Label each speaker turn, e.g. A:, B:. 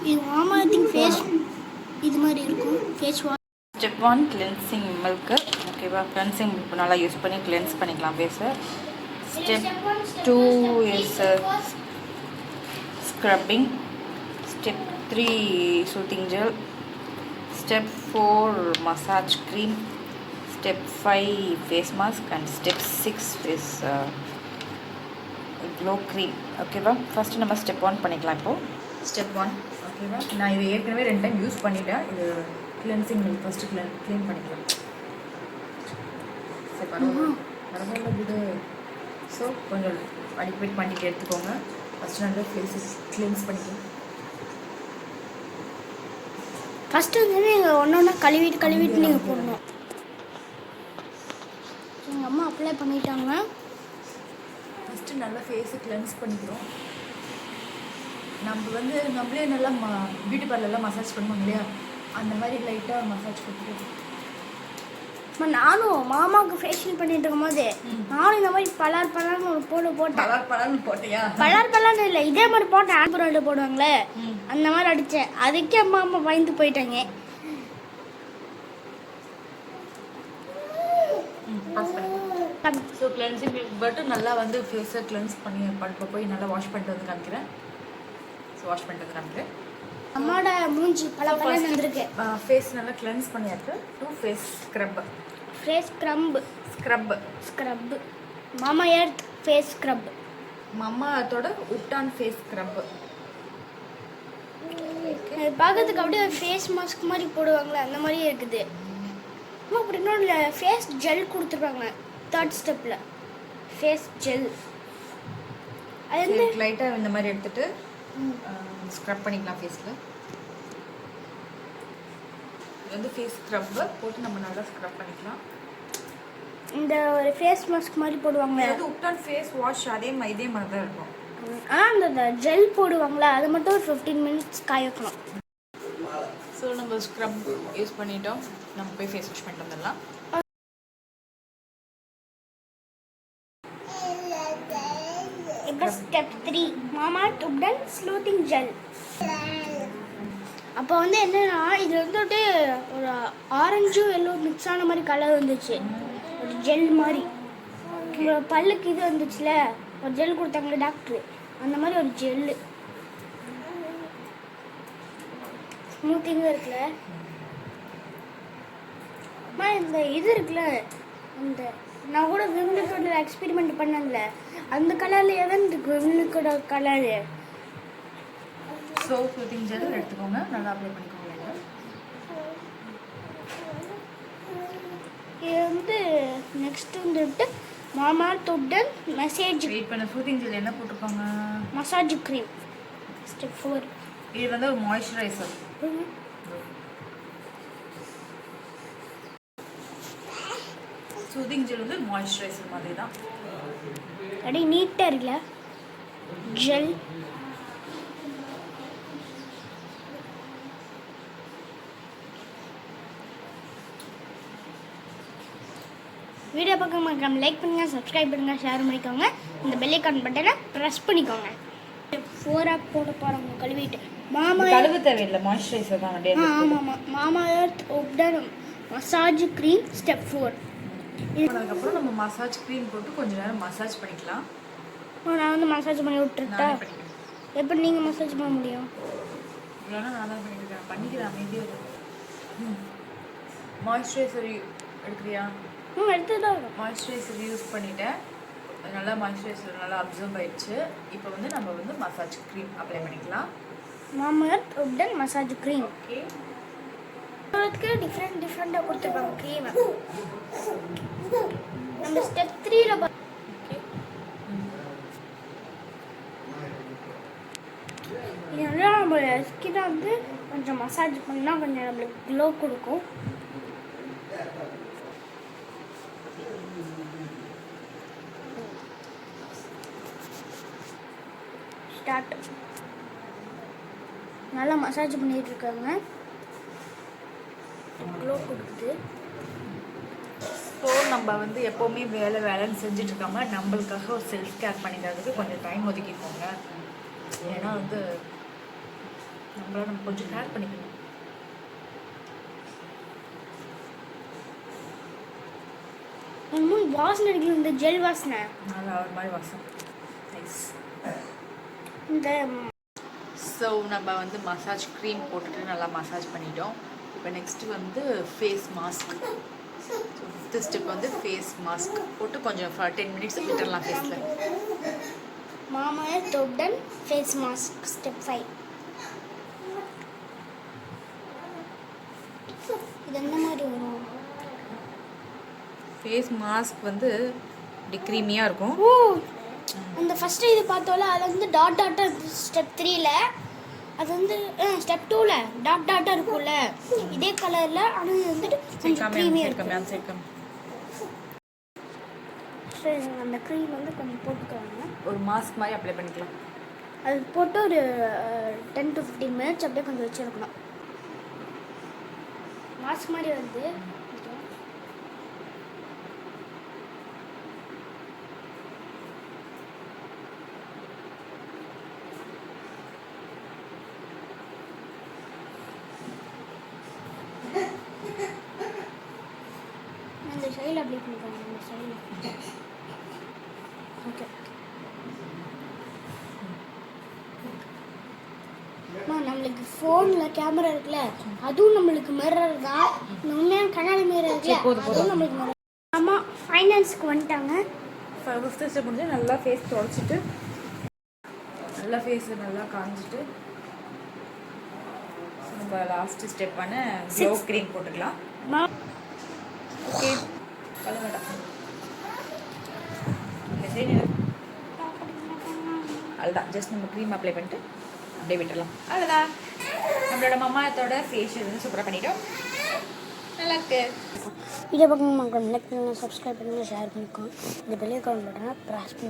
A: இது மாமா thing face இது மாதிரி இருக்கும் face wash.
B: Step 1 cleansing milk. ஓகேவா, கிளென்சிங் மில்க் நல்லா யூஸ் பண்ணி கிளென்ஸ் பண்ணிக்கலாம் ஃபேஸை. Step 2 is scrubbing. Step 3 soothing gel. Step 4 massage cream. Step 5 face mask and step 6 is glow cream. ஓகேவா, ஃபஸ்ட்டு நம்ம ஸ்டெப் 1 பண்ணிக்கலாம். இப்போது ஸ்டெப் 1 ஓகேவா, நான் இது ஏற்கனவே 2 டைம் யூஸ் பண்ணிட்டேன். இது கிளென்சிங் மில்க் ஃபஸ்ட்டு க்ளீன் பண்ணிக்கலாம். சரி, பரவாயில்ல இது. ஸோ கொஞ்சம் அடிப்பேட் பண்ணிட்டு எடுத்துக்கோங்க. ஃபஸ்ட்டு நல்லா ஃபேஸை க்ளீன்ஸ் பண்ணிக்கலாம்.
A: ஃபஸ்ட்டு வந்து நீங்கள் ஒன்று கழுவிட்டு நீங்கள் போடணும். எங்கள் அம்மா அப்ளை பண்ணிட்டாங்க.
B: ஃபஸ்ட்டு நல்லா ஃபேஸை கிளென்ஸ் பண்ணிக்கிறோம். நம்ம வந்து நம்மளே நல்லா பியூட்டி பார்லர்லாம் மசாஜ் பண்ணுவோம் இல்லையா, அந்த மாதிரி லைட்டாக மசாஜ் கொடுத்துட்டு
A: நானும் மாமாவுக்கு ஃபேஷியல் பண்ணிட்டு இருக்கும் போது நானும் இந்த மாதிரி பலார்னு ஒரு போட்டேன்.
B: போட்டியா?
A: பலார்னு இல்லை, இதே மாதிரி போட்டேன். ஆல்பரோவில் போடுவாங்களே அந்த மாதிரி அடித்தேன். அதுக்கே அம்மா பயந்து போயிட்டாங்க.
B: ஸோ கிளென்சிங் பட்டு நல்லா வந்து ஃபேஸை கிளென்ஸ் பண்ணி போய் நல்லா வாஷ் பண்ணிட்டு வந்து காமிக்கிறேன். ஸோ வாஷ் பண்ணிட்டு வந்து காமிக்கிறேன்.
A: அம்மாவோட மூஞ்சி பல வந்துருக்கு.
B: ஃபேஸ் நல்லா கிளென்ஸ் பண்ணியாச்சு. 2 face scrub.
A: Mamaearth face scrub.
B: மாமாத்தோட உப்டான் ஃபேஸ் ஸ்க்ரப்.
A: பார்க்கறதுக்கு அப்படியே ஃபேஸ் மாஸ்க் மாதிரி போடுவாங்களே அந்த மாதிரியே இருக்குது. அப்படி இன்னொன்று ஃபேஸ் ஜெல் கொடுத்துருப்பாங்க 3rd ஸ்டெப்பில். ஃபேஸ் ஜெல் அது வந்து
B: லைட்டாக இந்த மாதிரி எடுத்துகிட்டு ஸ்க்ரப் பண்ணிக்கலாம் ஃபேஸில். இது வந்து ஃபேஸ் ஸ்க்ரப்பை போட்டு நம்ம நல்லா ஸ்க்ரப் பண்ணிக்கலாம்.
A: இந்த ஒரு ஃபேஸ் மாஸ்க் மாதிரி போடுவாங்க.
B: அது உப்டான் ஃபேஸ் வாஷ் இதே மாதிரி தான் இருக்கும்.
A: அந்த ஜெல் போடுவாங்களா அது மட்டும் ஒரு 15 மினிட்ஸ் காய வைக்கணும்.
B: ஸோ நம்ம ஸ்க்ரப் யூஸ் பண்ணிட்டோம். நம்ம போய் ஃபேஸ் வாஷ் பண்ணிட்டு வந்துடலாம்.
A: இப்போ ஸ்டெப் 3 மாமா உப்டன் ஸ்லூத்திங் ஜெல். அப்போ வந்து என்னன்னா இது வந்துட்டு ஒரு ஆரஞ்சும் எல்லோ மிக்ஸ் ஆன மாதிரி கலர் வந்துச்சு. ஒரு ஜெல் மாதிரி பல்லுக்கு இது வந்துச்சுல, ஒரு ஜெல் கொடுத்தாங்களே டாக்டர், அந்த மாதிரி ஒரு ஜெல்லு ஸ்மூத்திங்காக இருக்குல்ல. இந்த இது இருக்குல்ல, இந்த நான் கூட விம்லிக்கோட எக்ஸ்பெரிமெண்ட் பண்ணல, அந்த கலரில் எதன் இருக்கு விம்லிக்கோட கலரு.
B: ஸோ ஸ்லூத்திங் ஜெல் எடுத்துக்கோங்க, நல்லா அப்ளை பண்ணிக்கோங்க.
A: இது வந்து நெக்ஸ்ட் வந்துட்டு மாமா உப்டன் மசாஜ்.
B: வெயிட் பண்ண. ஸ்லூத்திங் ஜெல் என்ன போட்டிருப்பாங்க?
A: Massage cream. ஸ்டெப் 4
B: இது வந்து ஒரு மாய்ஸ்சரைசர். ஸ்லூத்திங் ஜெல் வந்து மாய்ஸ்சரைசர் மாதிரி தான்.
A: அப்படியே நீட்டாக இருக்குல்ல ஜெல். வீடியோ பார்க்க மறக்காம லைக் பண்ணுங்கள், சப்ஸ்கிரைப் பண்ணுங்கள், ஷேர் பண்ணிக்கோங்க. இந்த பெல் ஐகான் பட்டனை ப்ரெஸ் பண்ணிக்கோங்க. 4 போட போகிறவங்க கழுவிட்டு மாமா
B: கழுவு தேவையில்லை, மாய்ஸ்சரைசர் தான்.
A: ஆமாம், மாமா earth ubtan massage cream step 4.
B: அதுக்கப்புறம் நம்ம மசாஜ் க்ரீம் போட்டு கொஞ்ச நேரம் மசாஜ் பண்ணிக்கலாம்.
A: நான் வந்து மசாஜ் பண்ணி விட்டுருட்டா? எப்படி நீங்கள் மசாஜ் பண்ண முடியும்?
B: இல்லைன்னா நான் தான் பண்ணிக்கிறேன் அமைதியாக. மாய்ஸ்சரைசர் எடுக்கிறியா?
A: எடுத்துதான்
B: மாய்ஸ்சரைசர் யூஸ் பண்ணிவிட்டேன். நல்லா மாய்ஸ்சரைசர் நல்லா அப்சர்வ் ஆயிடுச்சு. இப்போ வந்து நம்ம வந்து மசாஜ் க்ரீம் அப்ளை பண்ணிக்கலாம்.
A: மாமா earth ubtan massage cream.
B: Okay,
A: அதுக்கு டிஃப்ரெண்ட்டாக கொடுத்துருப்பாங்க க்ரீமை. நம்ம ஸ்டெப் 3ல இது நல்லா நம்ம ஸ்கின்னை வந்து கொஞ்சம் மசாஜ் பண்ணால் கொஞ்சம் நம்மளுக்கு க்ளோ கொடுக்கும். ஸ்டார்ட். நல்லா மசாஜ் பண்ணிட்டு இருக்காங்க, க்ளோ கொடுக்குது.
B: ஸோ நம்ம வந்து எப்போவுமே வேலைன்னு செஞ்சுட்டு இருக்காம நம்மளுக்காக ஒரு செல்ஃப் கேர் பண்ணிக்கிறதுக்கு கொஞ்சம் டைம் ஒதுக்கிக்கோங்க. ஏன்னா வந்து நம்ம கொஞ்சம் கேர் பண்ணிக்கணும்.
A: வாசனை அடிக்கல, இந்த ஜெல் வாசனை.
B: நல்லா ஒரு மாதிரி வாசம். நைஸ்.
A: இந்த
B: ஸோ நம்ம வந்து மசாஜ் க்ரீம் போட்டுட்டு நல்லா மசாஜ் பண்ணிட்டோம். இப்போ நெக்ஸ்ட்டு வந்து face mask. So 5th step வந்து ஃபேஸ் மாஸ்க் போட்டு கொஞ்சம் 10 மினிட்ஸ் விட்டுடலாம் ஃபேஸில்.
A: Mamaearth ubtan face mask step 5. இது என்ன மாதிரி வரும்?
B: ஃபேஸ் மாஸ்க் வந்து இப்படி க்ரீமியாக இருக்கும்.
A: ஓ, அந்த ஃபஸ்ட்டு இது பார்த்தோம்ல, அது வந்து டாட் டாட்டாக ஸ்டெப் 3ல, அது வந்து ஸ்டெப் 2ல டாட் டாட்டாக இருக்கும்ல, இதே கலரில். ஆனால் இது வந்துட்டு கொஞ்சம் க்ரீமியாக இருக்கும். சரி, அந்த க்ரீம் வந்து கொஞ்சம் போட்டுக்கோங்க.
B: ஒரு மாஸ்க் மாதிரி அப்ளை பண்ணிக்கலாம்.
A: அது போட்டு ஒரு 10 to 15 மினிட்ஸ் அப்படியே கொஞ்சம் வச்சுருக்கணும். மாஸ்க் மாதிரி வந்து இந்த சைடில் அப்ளை பண்ணிக்கோங்க. இந்த சைடில். ஓகே. நம்மளுக்கு ஃபோனில் கேமரா இருக்குல்ல, அதுவும் நம்மளுக்கு மிரர் தான். உண்மையான கண்ணாடி மிரர் இருக்குல்ல, அதுவும் நம்மளுக்கு மிரர். ஆமாம், ஃபைனான்ஸுக்கு வந்துட்டாங்க.
B: 5th ஸ்டெப் முடிஞ்சு நல்லா ஃபேஸ் தொடச்சிட்டு, நல்லா ஃபேஸை நல்லா காஞ்சிட்டு, நம்ம லாஸ்ட் ஸ்டெப்பான க்ளோ க்ரீம் போட்டுக்கலாம். ஓகே, வேண்டாம். சரி, அதுதான் ஜஸ்ட் நம்ம க்ரீம் அப்ளை பண்ணிட்டு அப்படியே விட்டுடலாம். அவ்வளோதான், நம்மளோட மம்மாயத்தோட ஃபேஷியல் வந்து சூப்பராக பண்ணிட்டோம். நல்லா இருக்கு.
A: வீடியோ பார்க்கணும், சப்ஸ்கிரைப் பண்ணுங்கள், ஷேர் பண்ணிக்கோங்க. இந்த பெரிய அக்கௌண்ட் பட்டனை ப்ரெஸ் பண்ணி